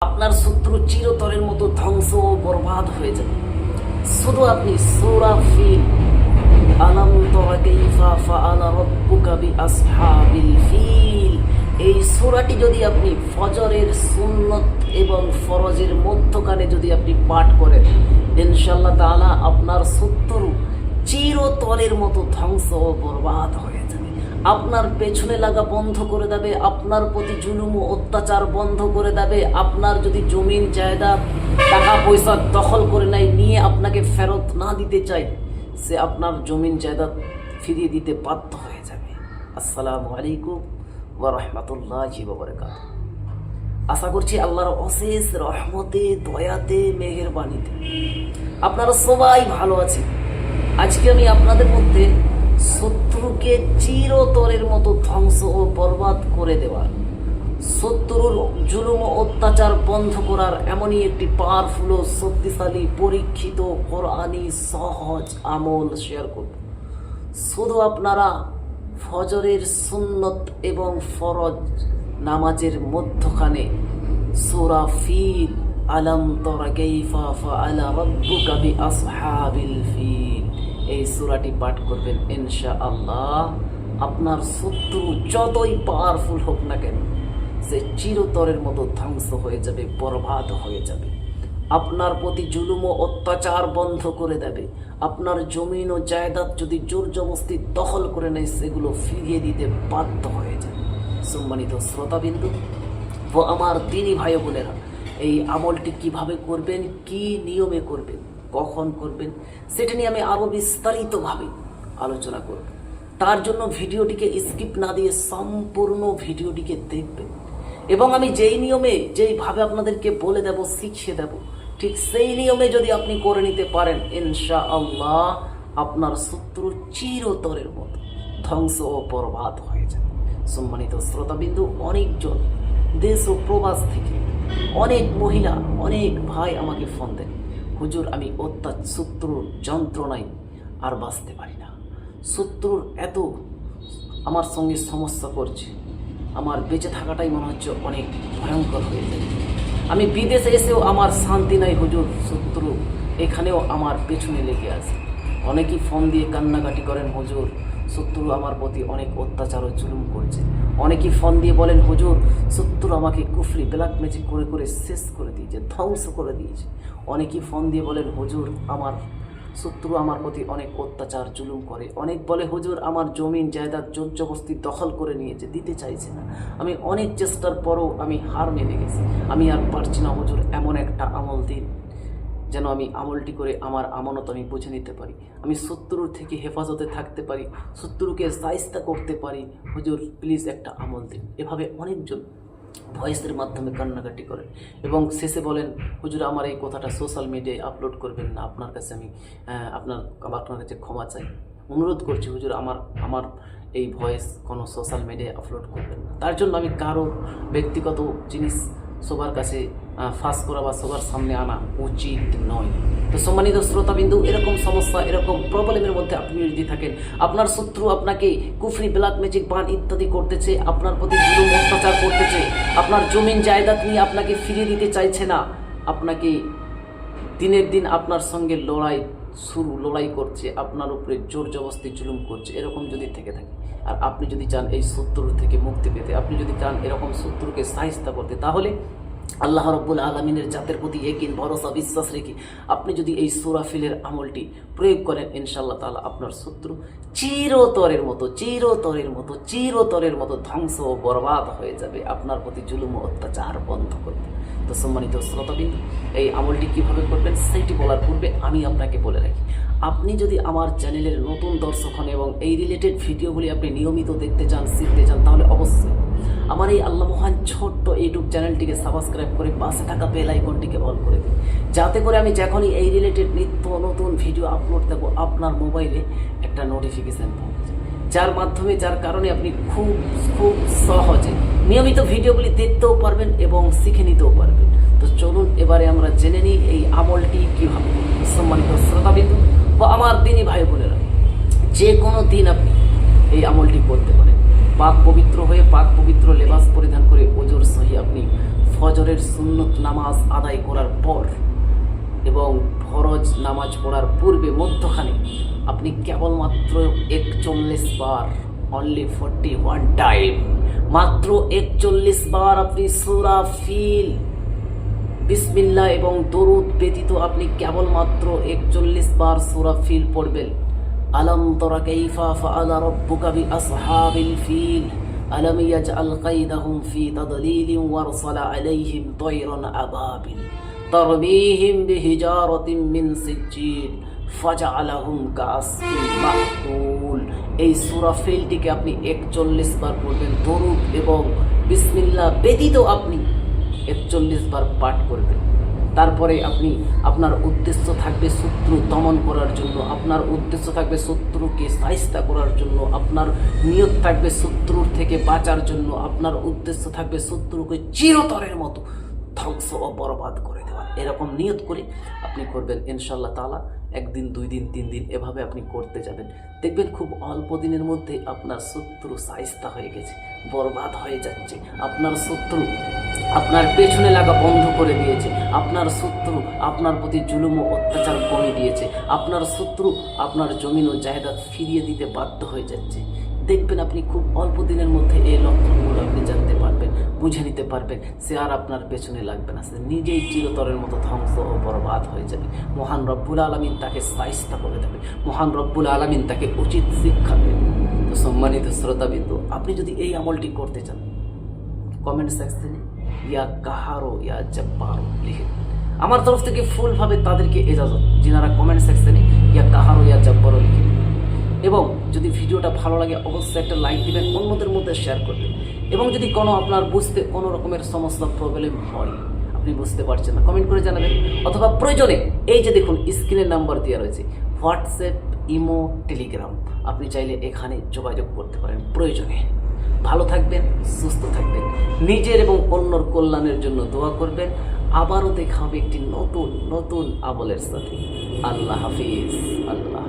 আপনার শত্রু চিরতরের মতো ধ্বংস ও বরবাদ হয়ে যাবে। শুধু আপনি সূরা ফিল, আলাম তারা কাইফা ফাআলা রাব্বুকা বিআসহাবিল ফিল, এই সূরাটি যদি আপনি ফজরের সুন্নত এবং ফরজের মধ্যখানে যদি আপনি পাঠ করেন, ইনশাআল্লাহ তাআলা আপনার শত্রু চিরতরের মতো ধ্বংস ও বরবাদ হয়ে যাবে। আপনার পেছনে লাগা বন্ধ করে দেবে, আপনার প্রতি জুলুম ও অত্যাচার বন্ধ করে দেবে। আপনার যদি জমিন জায়দাদ টাকা পয়সা দখল করে নিয়ে আপনাকে ফেরত না দিতে চায়, সে আপনার জমিন জায়দাদ ফিরিয়ে দিতে বাধ্য হয়ে যাবে। আসসালামু আলাইকুম ওয়া রাহমাতুল্লাহি ওয়া বারাকাতুহু। আশা করছি আল্লাহর অশেষ রহমতে, দয়াতে, মেহেরবানিতে আপনারা সবাই ভালো আছেন। আজকে আমি আপনাদের মধ্যে শত্রুকে চিরতরের মতো ধ্বংস ও বরবাদ করে দেওয়ার, শত্রুর জুলুম ও অত্যাচার বন্ধ করার এমনই একটি পাওয়ারফুল ও শক্তিশালী পরীক্ষিত কোরআনী সহজ আমল শেয়ার করব। শুধু আপনারা ফজরের সুন্নত এবং ফরজ নামাজের মধ্যখানে সূরা ফিল, আলাম তারা কাইফা ফাআলা রাব্বুকা বিআসহাবিল ফিল, এই সূরাটি পাঠ করবেন। ইনশাআল্লাহ আপনার শত্রু যতই পাওয়ারফুল হোক না কেন, সে চিরতরের মতো ধ্বংস হয়ে যাবে, বরবাদ হয়ে যাবে। আপনার প্রতি জুলুম ও অত্যাচার বন্ধ করে দেবে। আপনার জমিন ও জায়দাদ যদি জোর জবরদস্তি দখল করে নেয়, সেগুলো ফিরিয়ে দিতে বাধ্য হয়ে যাবে। সম্মানিত শ্রোতাবিন্দু ও আমার দিনী ভাই বোনেরা, এই আমলটি কিভাবে করবেন, কি নিয়মে করবেন, কখন করবেন, সেটা নিয়ে আমি আরো বিস্তারিতভাবে আলোচনা করব। তার জন্য ভিডিওটিকে স্কিপ না দিয়ে সম্পূর্ণ ভিডিওটিকে দেখবেন এবং আমি যেই নিয়মে, যেইভাবে আপনাদেরকে বলে দেব, শিখিয়ে দেব, ঠিক সেই নিয়মে যদি আপনি করে নিতে পারেন, ইনশাআল্লাহ আপনার শত্রু চিরতরের মতো ধ্বংস ও বরবাদ হয়ে যাবে। সম্মানিত শ্রোতাবিন্দু, অনেকজন দেশ ও প্রবাস থেকে, অনেক মহিলা, অনেক ভাই আমাকে ফোন দেন, হুজুর আমি শত্রুর যন্ত্রণায় আর বাঁচতে পারি না, শত্রুর এত আমার সঙ্গে সমস্যা করছে, আমার বেঁচে থাকাটাই মনে হচ্ছে অনেক ভয়ঙ্কর হয়ে যায়, আমি বিদেশে এসেও আমার শান্তি নাই হুজুর, শত্রু এখানেও আমার পেছনে লেগে আছে। অনেকেই ফোন দিয়ে কান্নাকাটি করেন, হুজুর শত্রু আমার প্রতি অনেক অত্যাচার ও জুলুম করছে। অনেকেই ফোন দিয়ে বলেন, হুজুর শত্রু আমাকে কুফরি ব্ল্যাক ম্যাজিক করে করে শেষ করে দিয়েছে, ধ্বংস করে দিয়েছে। অনেকেই ফোন দিয়ে বলেন, হুজুর আমার শত্রু আমার প্রতি অনেক অত্যাচার জুলুম করে। অনেক বলে, হুজুর আমার জমিন জায়দাদ জোর জবরদস্তি দখল করে নিয়েছে, দিতে চাইছে না, আমি অনেক চেষ্টার পরও আমি হার মেনে গেছি, আমি আর পারছি না হুজুর, এমন একটা আমল দিন যেন আমি আমলটি করে আমার আমানত আমি বুঝে নিতে পারি, আমি শত্রুর থেকে হেফাজতে থাকতে পারি, শত্রুকে শায়েস্তা করতে পারি, হুজুর প্লিজ একটা আমল দিন। এভাবে অনেকজন ভয়েসের মাধ্যমে কান্নাকাটি করেন এবং শেষে বলেন, হুজুর আমার এই কথাটা সোশ্যাল মিডিয়ায় আপলোড করবেন না, আপনার কাছে আমি আপনার কাছে ক্ষমা চাই, অনুরোধ করছি হুজুর আমার এই ভয়েস কোনো সোশ্যাল মিডিয়ায় আপলোড করবেন না। তার জন্য আমি কারো ব্যক্তিগত জিনিস সবার কাছে ফাঁস করা বা সবার সামনে আনা উচিত নয়। তো সম্মানিত শ্রোতাবিন্দু, এরকম সমস্যা, এরকম প্রবলেমের মধ্যে আপনি যদি থাকেন, আপনার শত্রু আপনাকে কুফরি ব্ল্যাক ম্যাজিক বান ইত্যাদি করতেছে, আপনার প্রতি জুলুম অত্যাচার করতেছে, আপনার জমিন জায়দাদ নিয়ে আপনাকে ফিরিয়ে দিতে চাইছে না, আপনাকে দিনের দিন আপনার সঙ্গে লড়াই করছে, আপনার উপরে জোর জবরদস্তি জুলুম করছে, এরকম যদি থেকে থাকে আর আপনি যদি চান এই শত্রুর থেকে মুক্তি পেতে, আপনি যদি চান এরকম শত্রুকে শায়েস্তা করতে, তাহলে আল্লাহ রাব্বুল আলামিনের জাতের প্রতি ইয়াকিন, ভরসা, বিশ্বাস রেখে আপনি যদি এই সূরা ফিলের আমলটি প্রয়োগ করেন, ইনশাআল্লাহ তাআলা আপনার শত্রু চিরতরের মতো ধ্বংস ও বরবাদ হয়ে যাবে, আপনার প্রতি জুলুম ও অত্যাচার বন্ধ করবে। তো সম্মানিত শ্রোতাবিন্দু, এই আমলটি কিভাবে করবেন সেইটি বলার পূর্বে আমি আপনাকে বলে রাখি, আপনি যদি আমার চ্যানেলের নতুন দর্শক হন এবং এই রিলেটেড ভিডিওগুলি আপনি নিয়মিত দেখতে চান, শিখতে চান, তাহলে অবশ্যই আমার এই আল্লাহ মহান ছোট্ট ইউটিউব চ্যানেলটিকে সাবস্ক্রাইব করে পাশে থাকা বেল আইকনটিকে অন করে দিন, যাতে করে আমি যখনই এই রিলেটেড নিত্য নতুন ভিডিও আপলোড দেবো, আপনার মোবাইলে একটা নোটিফিকেশান পাবেন, যার কারণে আপনি খুব সহজে নিয়মিত ভিডিওগুলি দেখতেও পারবেন এবং শিখে নিতেও পারবেন। তো চলুন এবারে আমরা জেনে নিই এই আমলটি কীভাবে। সম্মানিত শ্রোতাবিন্দু ও আমার দিনী ভাই বোনেরা, যে কোনো দিন আপনি এই আমলটি করতে পারেন। পাক পবিত্র হয়ে পাক পবিত্র লেবাস পরিধান করে ওজোর সহি আপনি ফজরের সুন্নত নামাজ আদায় করার পর এবং ফরজ নামাজ পড়ার পূর্বে মধ্যখানে আপনি কেবলমাত্র 41 বার, অনলি 41 টাইম, মাত্র 41 বার আপনি সূরা ফিল, বিসমিল্লাহ এবং দরুদ ব্যতীত আপনি কেবলমাত্র 41 বার সূরা ফিল পড়বেন। আলাম তারা কাইফা ফাআলা রাব্বুকা বিআসহাবিল ফিল আলাম ইয়াজআল কাইদাহুম ফি তাদলিলিন ওয়ারসালা আলাইহিম তায়রান আবাবিল তারমিহিম বিহিজারাতিন মিন সিজ্জিল ফাজআলাহুম কাআসফিন মাকুল। এই সূরা ফিলটিকে আপনি 41 বার পড়বেন। দরুদ এবং বিসমিল্লাহ ব্যতীত আপনি 41 বার পাঠ করবেন। তারপরে আপনি আপনার উদ্দেশ্য থাকবে শত্রু দমন করার জন্য, আপনার উদ্দেশ্য থাকবে শত্রুকে সাইস্তা করার জন্য, আপনার নিয়ত থাকবে শত্রুর থেকে বাঁচার জন্য, আপনার উদ্দেশ্য থাকবে শত্রুকে চিরতরের মতো ধ্বংস ও বরবাদ করে দেওয়া। এরকম নিয়ত করে আপনি করবেন ইনশাআল্লাহ তাআলা। 1 দিন 2 দিন 3 দিন এভাবে আপনি করতে যাবেন, দেখবেন খুব অল্প দিনের মধ্যে আপনার শত্রু সাইস্তা হয়ে গেছে, বরবাদ হয়ে যাচ্ছে। আপনার শত্রু আপনার পেছনে লাগা বন্ধ করে দিয়েছে, আপনার শত্রু আপনার প্রতি জুলুম ও অত্যাচার কমিয়ে দিয়েছে, আপনার শত্রু আপনার জমিন ও জায়গা ফিরিয়ে দিতে বাধ্য হয়ে যাচ্ছে। দেখবেন আপনি খুব অল্প দিনের মধ্যে এই লক্ষণগুলো আপনি জানতে পারবেন, বুঝে নিতে পারবেন। সে আর আপনার পেছনে লাগবে না, সে নিজেই চিরতরের মতো ধ্বংস ও বরবাদ হয়ে যাবে। মহান রব্বুল আলামিন তাকে সাইস্তা করে দেবে, মহান রব্বুল আলামিন তাকে উচিত শিক্ষা দেবে। তো সম্মানিত শ্রোতাবৃন্দ, আপনি যদি এই আমলটি করতে চান, কমেন্ট সেকশনে ইয়া কাহারো ইয়া জব্বারো লিখে আমার তরফ থেকে ফুলভাবে তাদেরকে এজাজত, যিনারা কমেন্ট সেকশনে ইয়া কাহারো ইয়া জব্বারো লিখে। এবং যদি ভিডিওটা ভালো লাগে অবশ্যই একটা লাইক দিবেন, অন্যদের মধ্যে শেয়ার করবেন। এবং যদি কোনো আপনার বুঝতে কোনো রকমের সমস্যা প্রবলেম হয়, আপনি বুঝতে পারছেন না, কমেন্ট করে জানাবেন। অথবা প্রয়োজনে এই যে দেখুন স্ক্রিনের নাম্বার দেওয়া রয়েছে, হোয়াটসঅ্যাপ, ইমো, টেলিগ্রাম, আপনি চাইলে এখানে যোগাযোগ করতে পারেন প্রয়োজনে। ভালো থাকবেন, সুস্থ থাকবেন, নিজের এবং অন্যর কল্যাণের জন্য দোয়া করবেন। আবারও দেখা হবে একটি নতুন আমলের সাথে। আল্লাহ হাফিজ। আল্লাহ।